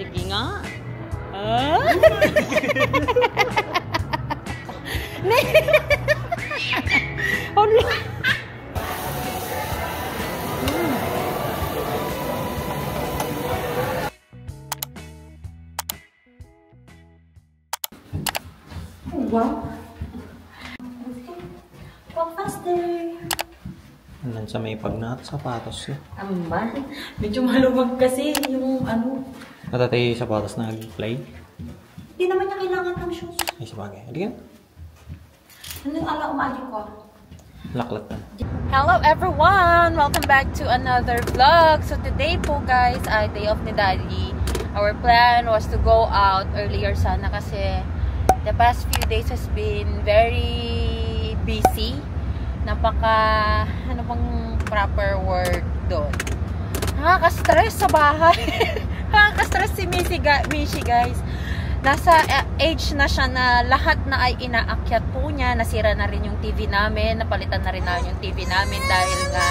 Sige nga. Ah? Hala. Wow. Walk faster. Hanggang sa may pagnat, sapatos eh. Aman. Medyo maluwag kasi yung ano. Natatay yung sapatos na nag-play? Hindi naman niya kailangan ng shoes. Ay, sabagay. Halika. Ano yung ala umali ko? Laklat na. Hello everyone! Welcome back to another vlog. So today po guys ay day off ni Daddy. Our plan was to go out earlier sana kasi the past few days has been very busy. Ano bang proper word doon? Nakaka-stress sa bahay. Nakaka-stress si Mishi guys. Nasa age na siya na lahat na ay inaakyat po niya. Nasira na rin yung TV namin. Napalitan na rin na yung TV namin dahil nga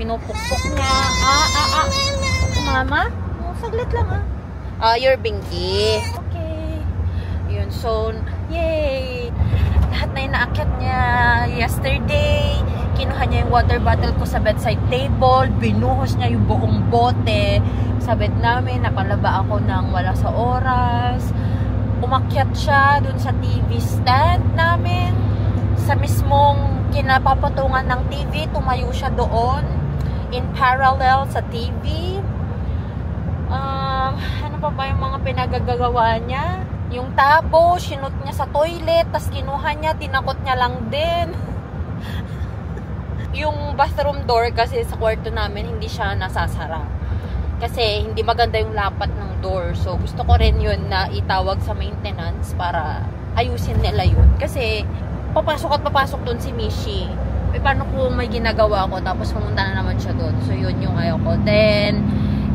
pinupukpok niya. Mama? Oh, saglit lang you're Binky. Okay. Yun, so, yay! Lahat na inaakyat niya. Yesterday, kinuha niya yung water bottle ko sa bedside table. Binuhos niya yung buong bote sa bed namin. Napalaba ako ng wala sa oras. Umakyat siya dun sa TV stand namin. Sa mismong kinapapatungan ng TV, tumayo siya doon. In parallel sa TV. Ano pa ba yung mga pinagagawa niya? Yung tabo, sinot niya sa toilet, tas kinuha niya, tinakot niya lang din. Yung bathroom door kasi sa kwarto namin, hindi siya nasasara. Kasi hindi maganda yung lapat ng door. So, gusto ko rin yun na itawag sa maintenance para ayusin nila yun. Kasi, papasok at papasok dun si Mishi. Paano kung may ginagawa ko, tapos pumunta na naman siya dun. So, yun yung ayaw ko. Then,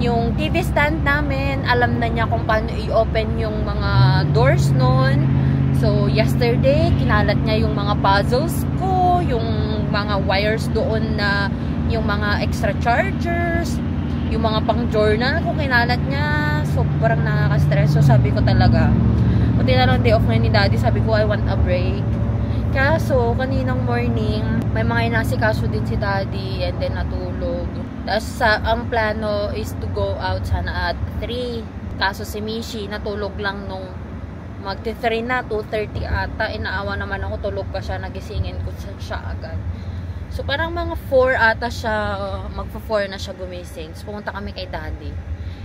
yung TV stand namin, alam na niya kung paano i-open yung mga doors nun. So, yesterday, kinalat niya yung mga puzzles ko, yung mga wires doon na, yung mga extra chargers, yung mga pang-journal ko, kinalat niya. So, parang nakaka-stress. So, sabi ko talaga, pati na lang day off ngayon ni Daddy, sabi ko, I want a break. Kaso, kaninang morning, may mga inasikaso din si Daddy and then natulog. Tapos, ang plano is to go out sana at 3. Kaso si Mishi, natulog lang nung magti-3 na, 2:30 ata. Inaawa naman ako, tulog pa siya, nagisingin ko siya agad. So, parang mga 4 ata siya, magpa-4 na siya gumising. So, pumunta kami kay Daddy.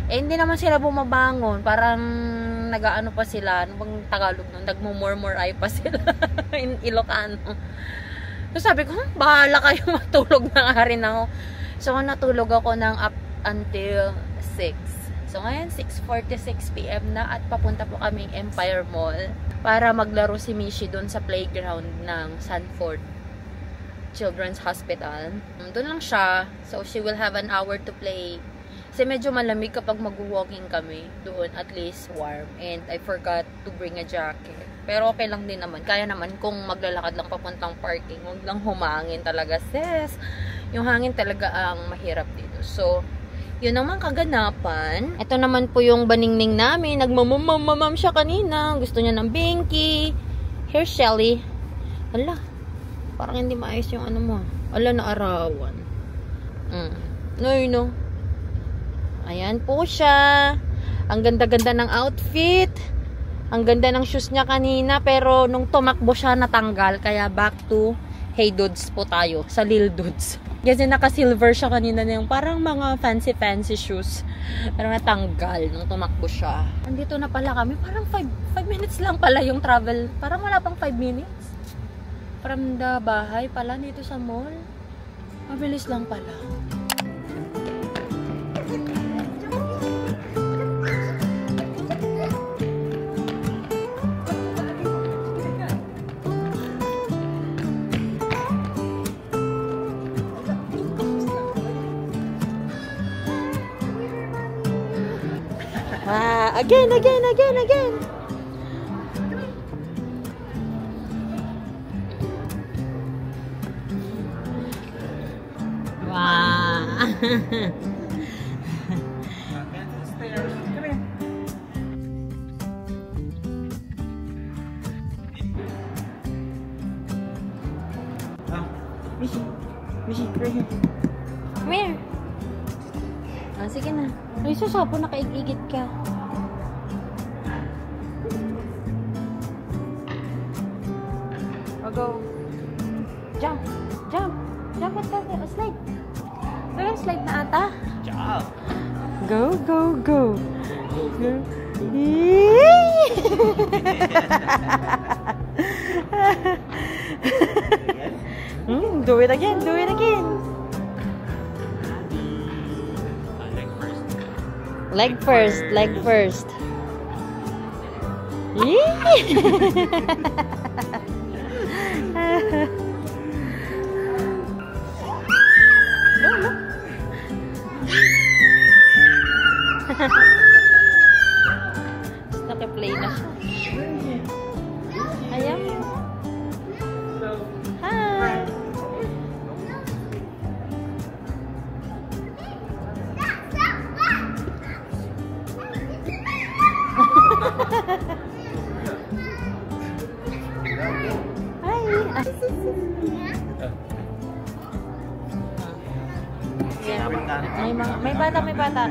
Eh, hindi naman sila bumabangon. Parang nag-ano pa sila. Ano bang Tagalog nun? Nagmumurmur-ay pa sila. In Ilocano. So, sabi ko, bahala kayo, matulog na nga rin ako. So, natulog ako ng up until 6. So, ngayon, 6:46 PM na at papunta po kaming Empire Mall para maglaro si Mishi doon sa playground ng Sanford Children's Hospital. Doon lang siya. So, she will have an hour to play. Kasi medyo malamig kapag mag-walking kami. Doon, at least warm. And I forgot to bring a jacket. Pero okay lang din naman. Kaya naman kung maglalakad lang papuntang parking, huwag lang humangin talaga, sis. Yung hangin talaga ang mahirap dito. So, yun naman kaganapan. Ito naman po yung baningning namin. Nagmamamamam siya kanina. Gusto niya ng Binky. Here's Shelly. Hala. Parang hindi maayos yung ano mo. Ala, naarawan. No. Ayan po siya. Ang ganda-ganda ng outfit. Ang ganda ng shoes niya kanina. Pero nung tumakbo siya, natanggal. Kaya back to Hey Dudes po tayo. Sa Lil Dudes. Kasi naka-silver siya kanina na yung parang mga fancy shoes. Pero natanggal nung tumakbo siya. Andito na pala kami. Parang 5 minutes lang pala yung travel. Parang wala pang 5 minutes. From the bahay pala dito sa mall. Mabilis lang pala. Again. Wow. Right here. Come here. Ah, sige na. Ay, susapo, nakaigigit ka. Go. Jump. Jump. Jump at the slide. Pero slide na ata. Jump. Go, go, go. Go. Do it again. Do it again. Leg first. Leg first. Naka-play na siya. Ayan. Hi! May bata, may bata.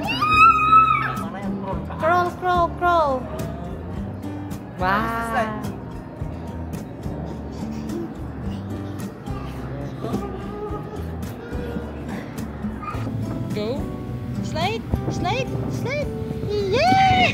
Crawl, crawl, crawl. Wow. Go. Slide, slide, slide. Yay!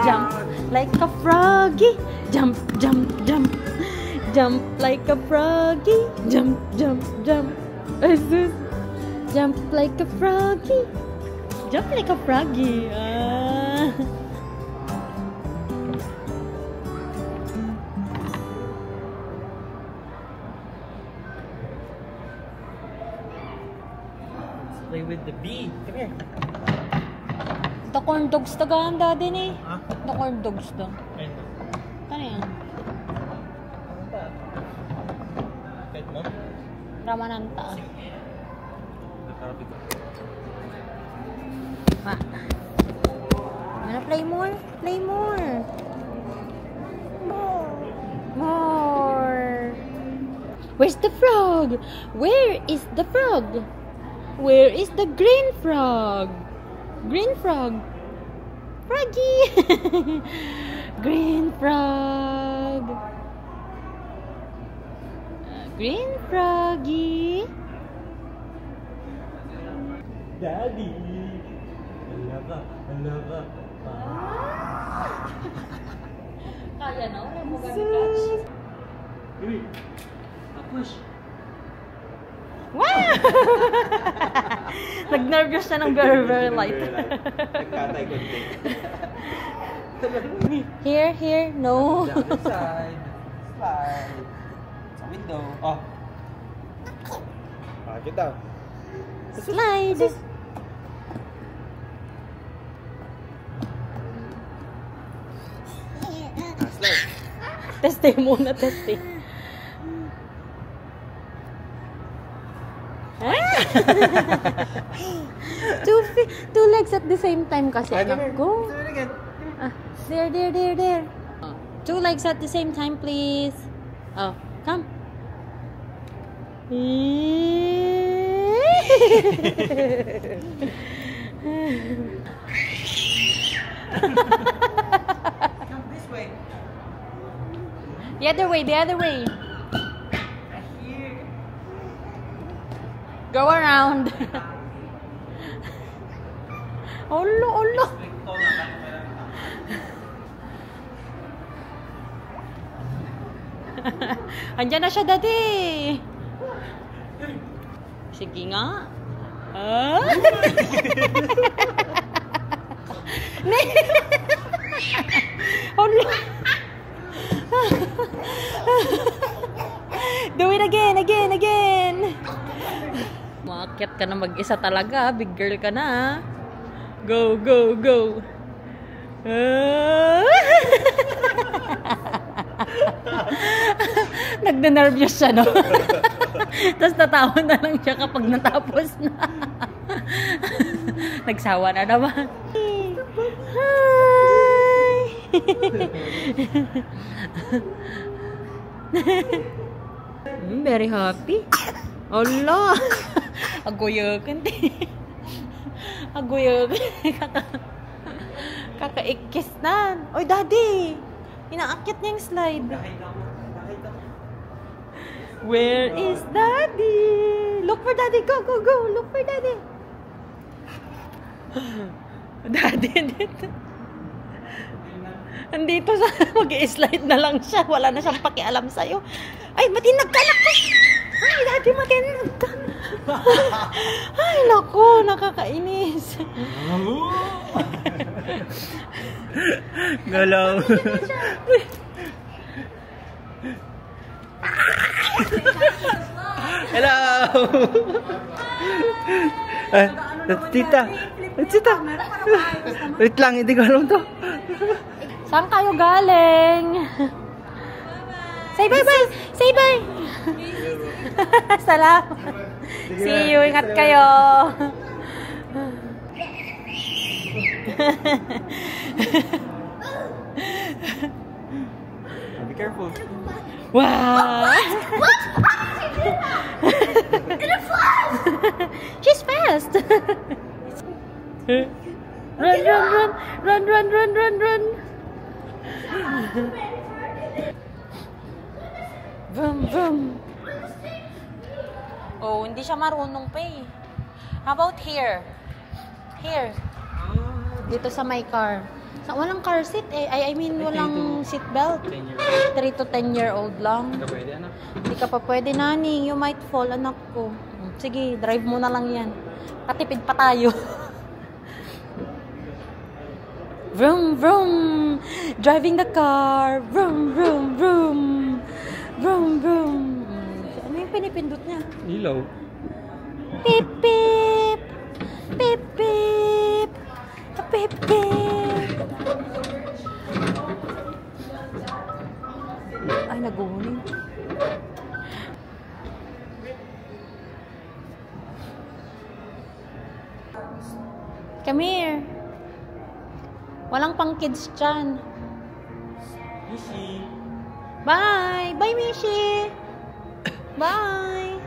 Jump like a froggy. Jump, jump, jump. Jump like a froggy. Jump, jump, jump. Jump like a froggy. Jump like a froggy. Play with the bee. Come here. The corn dogs tagaan daddy ni. Huh? The corn dogs daw. Ayun. Ano yan? Ano ba? Pet mo? Ramananta. Nakarapit ko. Ah. Wanna play more? Play more. More. More. Where's the frog? Where is the frog? Where is the green frog? Green frog. Froggy. Green frog. Green froggy. Daddy. Alaba. Alaba. Kaya na, wala mo gani-catch. Give it. Push. Wow! Nag-nervous na ng very, very light. Nagkatay konti. Here, here, no. Down the side. Slide. Sa window. Oh. Get down. Slide. Slide. Testing muna, testing. Two legs at the same time kasi. Go. Do it again. There, there, there, there. Two legs at the same time, please. Oh, come. Come this way. The other way, the other way. Here. Go around. Olo, olo. Andiyan na siya, daddy. Sige nga. Ah? Do it again. Maakyat ka na mag-isa talaga. Big girl ka na. Go. Nagda-nervous siya, no? Tapos natawa na lang siya kapag natapos na. Nagsawa na naman. Hi! Very happy. Allah! Agoyakan din. Kakaikis na. Oy, daddy! Inaakyat niya yung slide. Where is daddy? Look for daddy. Go. Look for daddy. Daddy, dito. Andito sa mag-i-slide na lang siya. Wala na siyang pakialam sa'yo. Ay, matinag ka, naku! Ay, daddy, matinag ka. Ay, naku, nakakainis. Galaw. Hello! Tita! Wait lang, hindi ko alam to. Saan kayo galing? Say bye-bye! Say bye! Salamat! See you! Ingat kayo! Be careful. Wow! What? She's fast! Run! Vroom. Oh, hindi siya marunong pa eh. How about here? Here. Dito sa my car. Walang car seat eh. I mean, walang seat belt. 3 to 10-year-old lang. Hindi ka pa pwede, nani. You might fall, anak ko. Sige, drive mo na lang yan. Katipid pa tayo. Vroom. Driving the car. Vroom. Ano yung pinipindot niya? Ilaw. Pip. Ay, naguhuling. Come here. Walang pang kids dyan. Mishi. Bye! Bye, Mishi! Bye!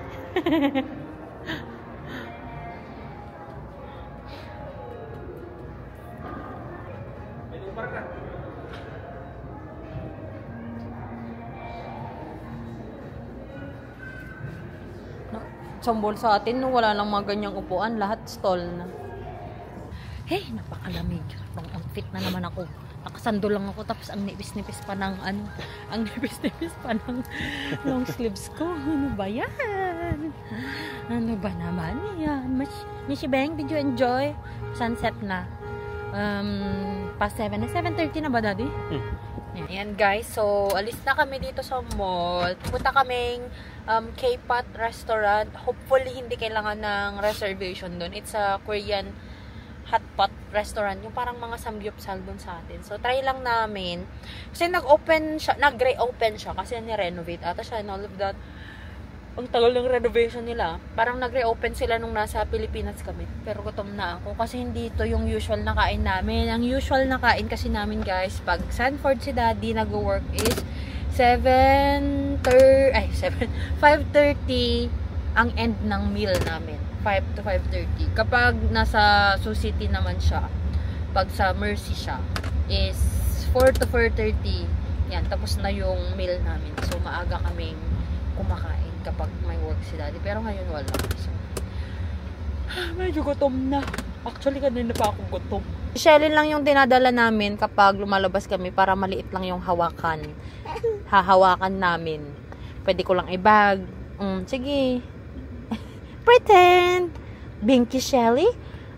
Sambol sa atin, no? Wala lang mga ganyang upuan. Lahat stall na. Hey, napakalamig. Pang outfit na naman ako. Nakasando lang ako, tapos ang nipis-nipis pa ng long sleeves ko. Ano ba yan? Ano ba naman yan? Mishi Beng, did you enjoy? Sunset na. Past 7 na. 7:30 na ba, daddy? Ayan guys, so alis na kami dito sa mall. Punta kaming K-Pot restaurant. Hopefully hindi kailangan ng reservation doon. It's a Korean hot pot restaurant. Yung parang mga samgyupsal doon sa atin. So try lang namin. Kasi nag-reopen siya kasi ni-renovate ata siya and all of that. Ang tagal ng renovation nila. Parang nag-reopen sila nung nasa Pilipinas kami. Pero gutom na ako kasi hindi ito yung usual na kain namin. Ang usual na kain kasi namin guys, pag Sanford si daddy nag-work is 5:30 ang end ng meal namin. 5 to 5:30. Kapag nasa Sioux City naman siya, pag sa Mercy siya, is 4 to 4:30. Yan, tapos na yung meal namin. So, maaga kaming kumakain kapag may work si daddy. Pero ngayon wala. So, medyo gutom na. Actually, kanina pa akong gutom. Shellin lang yung dinadala namin kapag lumalabas kami para maliit lang yung hawakan. Hahawakan namin. Pwede ko lang i-bag. Sige. Pretend. Binky Shelly.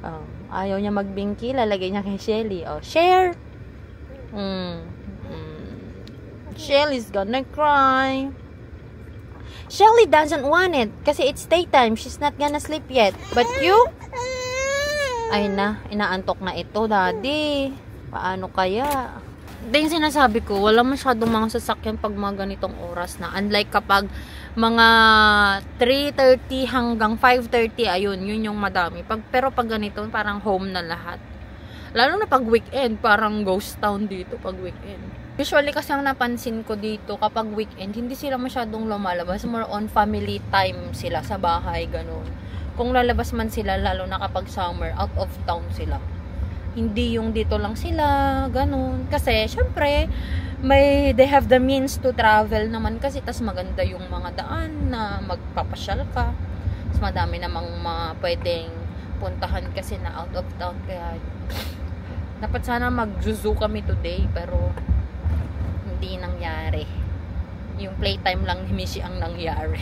Oh, ayaw niya mag-binky, lalagay niya kay Shelly. Oh, share. Shelly's gonna cry. Shelly doesn't want it kasi it's daytime. She's not gonna sleep yet. But you? Ay na, inaantok na ito, daddy. Paano kaya? Ito yung sinasabi ko, wala masyadong mga sasakyan pag mga ganitong oras na. Unlike kapag mga 3:30 hanggang 5:30, ayun, yun yung madami. Pero pag ganito, parang home na lahat. Lalo na pag weekend, parang ghost town dito pag weekend. Usually kasi ang napansin ko dito, kapag weekend, hindi sila masyadong lumalabas. More on family time sila sa bahay, ganun. Kung lalabas man sila, lalo na kapag summer, out of town sila. Hindi yung dito lang sila, ganun. Kasi, syempre, they have the means to travel naman kasi, tas maganda yung mga daan na magpapasyal ka. Tas madami namang mga pwedeng puntahan kasi na out of town. Kaya, dapat sana mag-zoo kami today, pero hindi nangyari. Yung playtime lang ni Mishi ang nangyari.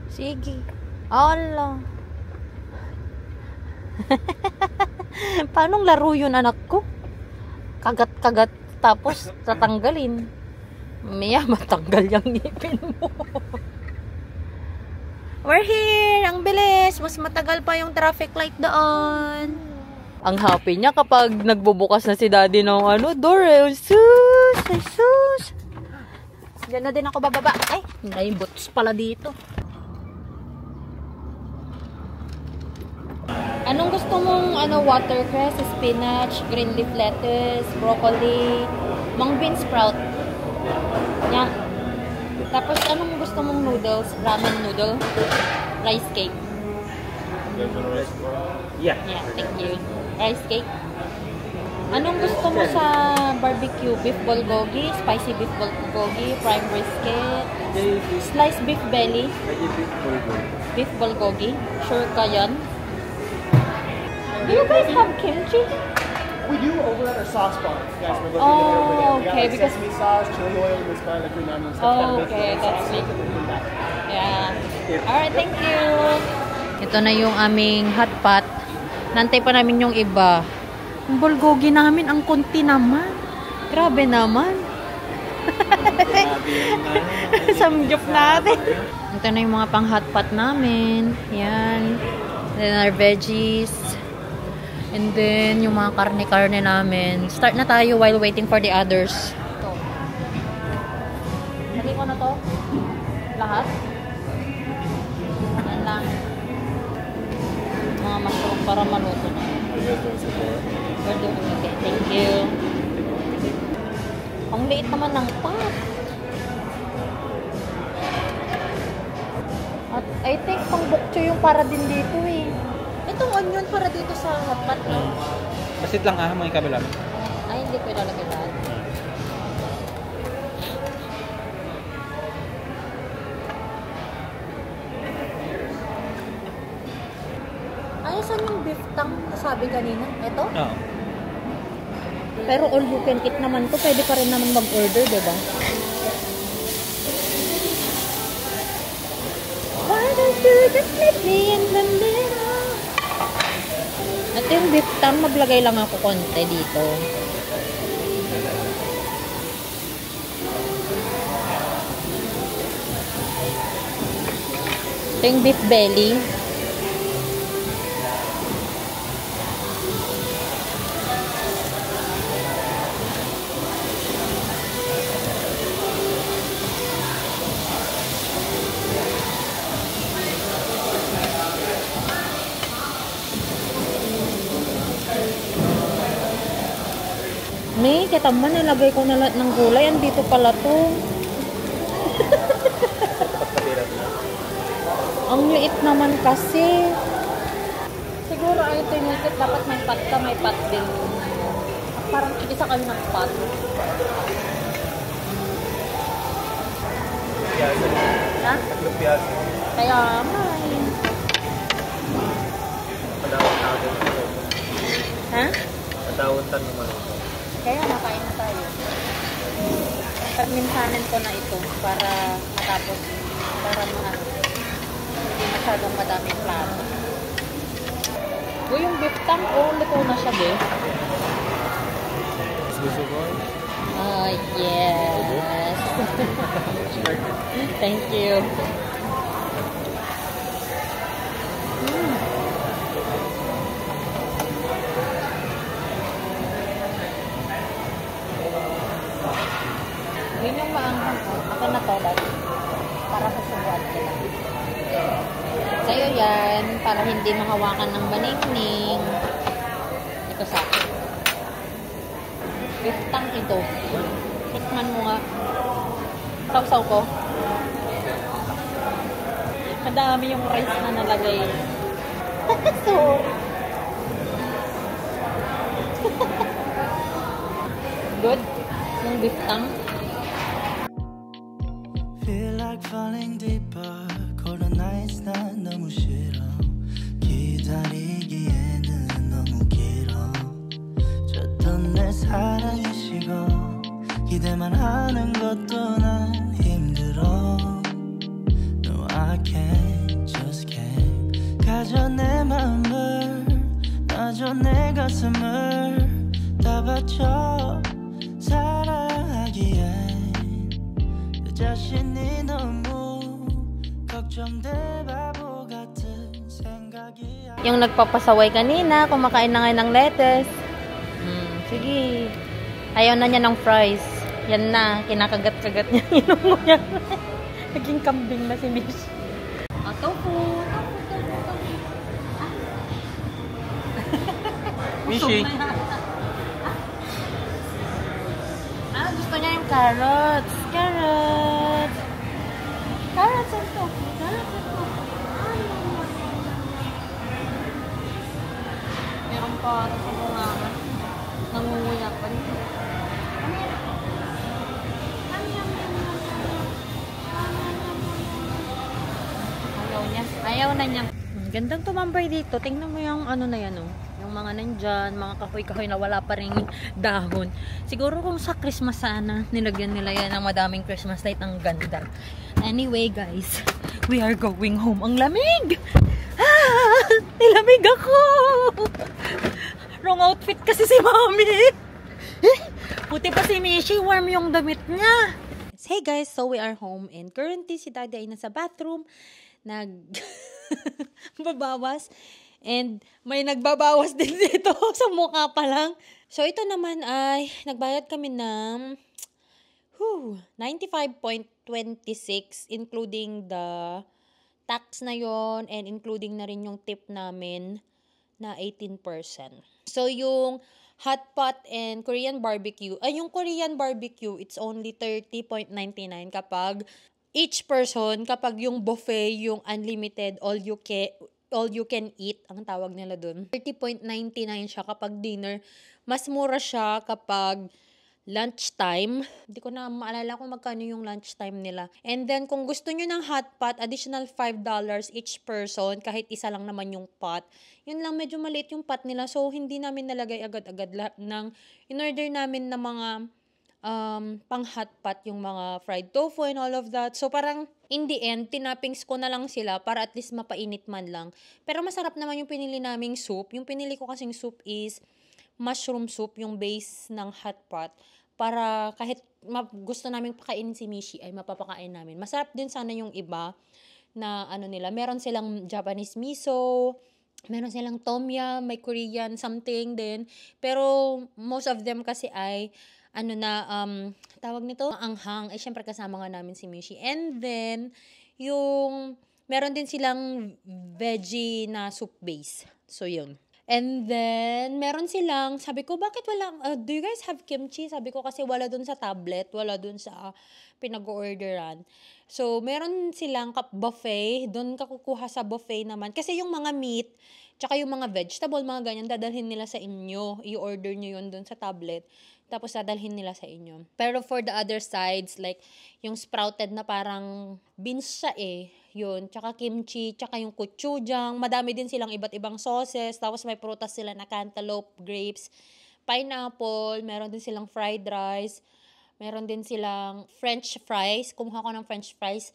Sige. Allah. Paanong laro yun, anak ko? Kagat-kagat tapos tatanggalin. Maya matanggal yung ngipin mo. We're here! Ang bilis! Mas matagal pa yung traffic light doon. Ang happy niya kapag nagbubukas na si daddy ng door. Sus! Ay, sus! Diyan na din ako bababa. Ay, may boots pala dito. Anong gusto mong watercress, spinach, green leaf lettuce, broccoli, mung bean sprout? Yan. Tapos anong gusto mong noodles? Ramen noodle? Rice cake? Yeah. Yeah, thank you. Rice cake? Anong gusto mo sa barbecue? Beef bulgogi, spicy beef bulgogi, prime brisket, sliced beef belly? Beef bulgogi? Sure ka yan? Do you guys have kimchi? We do over at our sauce bar. You guys were looking Oh, at it over there. We got okay, like because- sesame sauce, chili oil, this garlic, green onions. Oh, okay, that's it. Yeah. Alright, thank you. Ito na yung aming hot pot. Nantay pa namin yung iba. Ang bulgogi namin, ang kunti naman. Grabe naman. Samgyup natin. Ito na yung mga pang hot pot namin. Yan. Then our veggies. And then, yung mga karne-karne namin. Start na tayo while waiting for the others. Ito. Lagi ko na to. Lahat. Yan lang. Mga mushroom para maluto na. Okay, thank you. Ang liit naman ng pot. At I think pang bokcho yung para din dito eh. Itong onion para dito sa hotpot, no? Basit lang mo yung kabila. Ay, hindi ko ilalagay lahat. Ay, saan yung beef tongue sabi kanina? Ito? Oo. Pero all you can eat naman to, pwede pa rin naman mag-order, diba? Why don't you just meet me in the middle? At yung beef tongue, maglagay lang ako konti dito. Ito yung beef belly. May, kita man, nalagay ko na lahat ng gulay. Andito pala to. Ang liit naman kasi. Siguro ay tinitip, dapat may pot ka, may pot din. Parang isa kami ng pot. Ha? Kaya may. Ha? Padawatan naman. Kaya nakain na tayo. Pagminsanan ko na ito para matapos. Para hindi masyadong madaming plato. Uy, yung beef tank, luto na siya, be. Yes. Thank you. Yun yung maanghang ko. Ako na to, dad. Para sa subuan nila. Sa'yo yan, para hindi mahawakan ng baningning. Ito sa akin. Beef tank ito. Tikman mo nga. Sausaw ko. Madami yung rice na nalagay. Sorry. Good? Yung beef tank. Feel like falling deeper. Cold nights 나 너무 싫어. 기다리기에는 너무 길어. 줬던 내 사랑이 식어. 기대만 하는 것도 난 힘들어. No, I can't, just can't. 가져 내 마음을, 놔줘 내 가슴을 다 바쳐 사랑하기엔 내 자신이 너무 걱정돼 바보 같은 생각이야. Yung nagpapasaway kanina, kumakain na ngayon ng lettuce. Sige. Ayaw na niya ng fries. Yan na, kinakagat-kagat niya. Inungo niya. Naging kambing na si Mish. Tofu. Mishi. Gusto niya yung carrots. Carrots. Carrots and tofu. Carrots and tofu. Meron pa sa mga nangunguya pa niya. Ayaw na niya. Gandang tumambay dito. Tingnan mo yung ano na yan, oh. Yung mga nandyan, mga kahoy-kahoy na wala pa ring dahon. Siguro kung sa Christmas sana, nilagyan nila yan ng madaming Christmas light. Ang ganda. Anyway, guys, we are going home. Ang lamig! Nilamig ako! Wrong outfit kasi si Mami. Puti pa si Mishi, warm yung damit niya. Hey guys, so we are home and currently si Daddy ay nasa bathroom. Babawas. And may nagbabawas din dito sa mukha pa lang. So ito naman ay nagbayad kami ng 95.26 including the tax na yon and including na rin yung tip namin na 18%. So yung hot pot and Korean barbecue, yung Korean barbecue, it's only 30.99 kapag each person, kapag yung buffet, yung unlimited, all you can eat, ang tawag nila dun. 30.99 siya kapag dinner. Mas mura siya kapag lunchtime. Hindi ko na maalala kung magkano yung lunchtime nila. And then, kung gusto nyo ng hot pot, additional $5 each person, kahit isa lang naman yung pot. Yun lang, medyo maliit yung pot nila. So, hindi namin nalagay agad-agad lahat ng in-order namin na mga pang hot pot, yung mga fried tofu and all of that. So, parang in the end, tinapings ko na lang sila para at least mapainit man lang. Pero masarap naman yung pinili naming soup. Yung pinili ko kasing soup is mushroom soup, yung base ng hot pot. Para kahit gusto naming pakainin si Mishi, ay mapapakain namin. Masarap din sana yung iba na ano nila. Meron silang Japanese miso, meron silang tom yum, may Korean something din. Pero most of them kasi ay tawag nito, anghang. Syempre kasama nga namin si Mishi. And then, yung, meron din silang veggie na soup base. So, yun. And then, meron silang, sabi ko, bakit walang, do you guys have kimchi? Sabi ko, kasi wala dun sa tablet, wala dun sa pinag-orderan. So, meron silang buffet, dun ka kukuha sa buffet naman. Kasi yung mga meat, tsaka yung mga vegetable, mga ganyan, dadalhin nila sa inyo. I-order nyo yun dun sa tablet. Tapos dadalhin nila sa inyo. Pero for the other sides, like yung sprouted na parang beans siya yun. Tsaka kimchi, tsaka yung gochujang. Madami din silang iba't ibang sauces. Tapos may prutas sila na cantaloupe, grapes, pineapple. Meron din silang fried rice. Meron din silang french fries. Kumuha ko ng french fries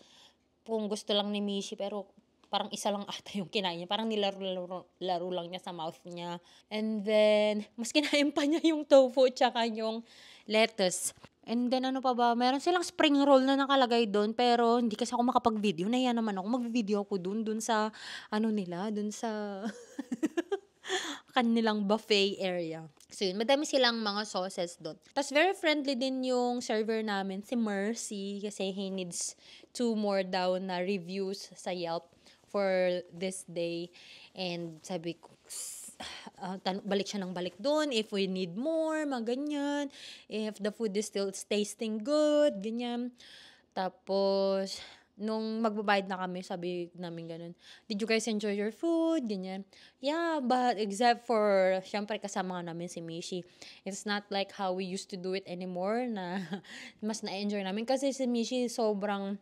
kung gusto lang ni Mishi. Pero Parang isa lang ata yung kinain niya. Parang nilaro lang niya sa mouth niya. And then, mas kinain pa niya yung tofu tsaka yung lettuce. And then, ano pa ba? Meron silang spring roll na nakalagay doon. Pero, hindi kasi ako makapag-video. Nahiya naman ako. Mag-video ako doon sa, ano nila, doon sa kanilang buffet area. So, yun. Madami silang mga sauces doon. Tapos, very friendly din yung server namin, si Mercy. Kasi he needs 2 more daw na reviews sa Yelp for this day. And sabi ko, balik siya ng balik doon. If we need more, mga ganyan. If the food is still tasting good, ganyan. Tapos, nung magbabayad na kami, sabi namin ganun, did you guys enjoy your food? Ganyan. Yeah, but except for, syempre kasama nga namin si Mishi. It's not like how we used to do it anymore na mas na-enjoy namin. Kasi si Mishi sobrang,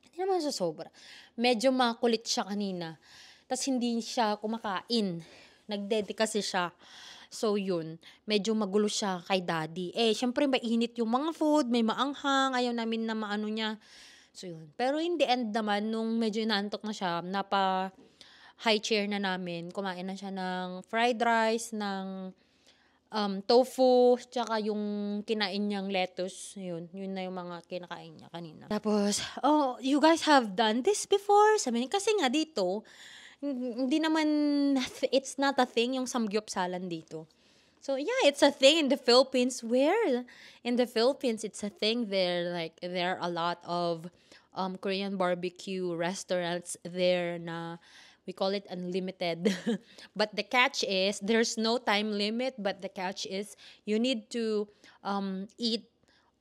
hindi naman siya sobra. Medyo makulit siya kanina. Tapos hindi siya kumakain. Nagdede kasi siya. So, yun. Medyo magulo siya kay daddy. Syempre mainit yung mga food, may maanghang, ayaw namin na maano niya. So, yun. Pero in the end naman, nung medyo inaantok na siya, high chair na namin, kumain na siya ng fried rice, ng tofu, tsaka yung kinain niyang lettuce. Yun na yung mga kinakain niya kanina. Tapos, you guys have done this before? Sabi niya, kasi nga dito, hindi naman, it's not a thing yung samgyupsalan dito. So, yeah, it's a thing in the Philippines. Where? In the Philippines, it's a thing there. Like, there are a lot of Korean barbecue restaurants there na we call it unlimited. But the catch is, there's no time limit, but the catch is, you need to eat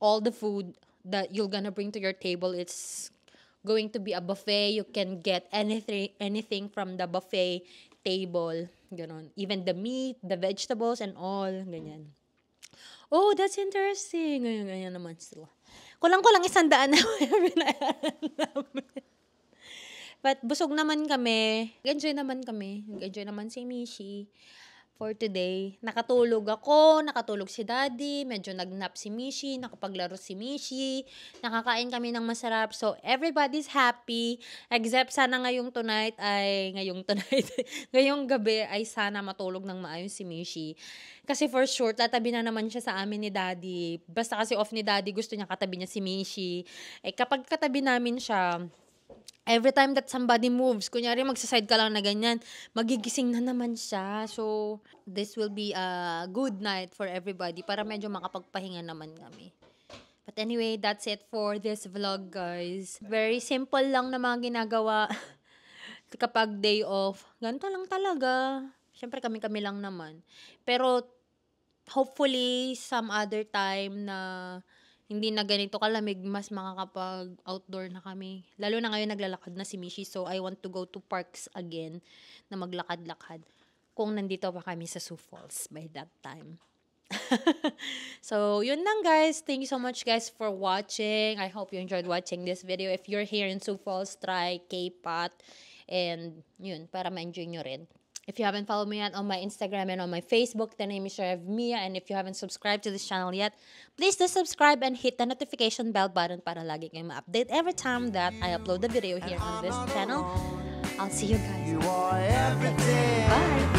all the food that you're gonna bring to your table. It's going to be a buffet. You can get anything from the buffet table. Ganon. Even the meat, the vegetables, and all. Ganyan. Oh, that's interesting. Ganyan naman sila. Kulang-kulang 100 na binayaran namin. But busog naman kami. Nag-enjoy naman kami. Nag-enjoy naman si Mishi for today. Nakatulog ako, nakatulog si Daddy, medyo nagnap si Mishi, nakapaglaro si Mishi, nakakain kami ng masarap. So, everybody's happy. Except sana ngayong gabi ay sana matulog ng maayos si Mishi. Kasi for sure, tatabi na naman siya sa amin ni Daddy. Basta kasi off ni Daddy, gusto niya katabi niya si Mishi. Kapag katabi namin siya, every time that somebody moves, kunyari magsaside ka lang na ganyan, magigising na naman siya. So, this will be a good night for everybody para medyo makapagpahinga naman kami. But anyway, that's it for this vlog, guys. Very simple lang na mga ginagawa kapag day off. Ganito lang talaga. Siyempre kami-kami lang naman. Pero, hopefully, some other time na hindi na ganito kalamig, mas makakapag-outdoor na kami. Lalo na ngayon naglalakad na si Mishi, so I want to go to parks again na maglakad-lakad kung nandito pa kami sa Sioux Falls by that time. So, yun lang guys. Thank you so much guys for watching. I hope you enjoyed watching this video. If you're here in Sioux Falls, try K-Pot. And yun, para ma-enjoy nyo rin. If you haven't followed me yet on my Instagram and on my Facebook, the name is Chef Mia. And if you haven't subscribed to this channel yet, please do subscribe and hit the notification bell button para lagi kayong ma-update every time that I upload the video here on this channel. I'll see you guys. Bye!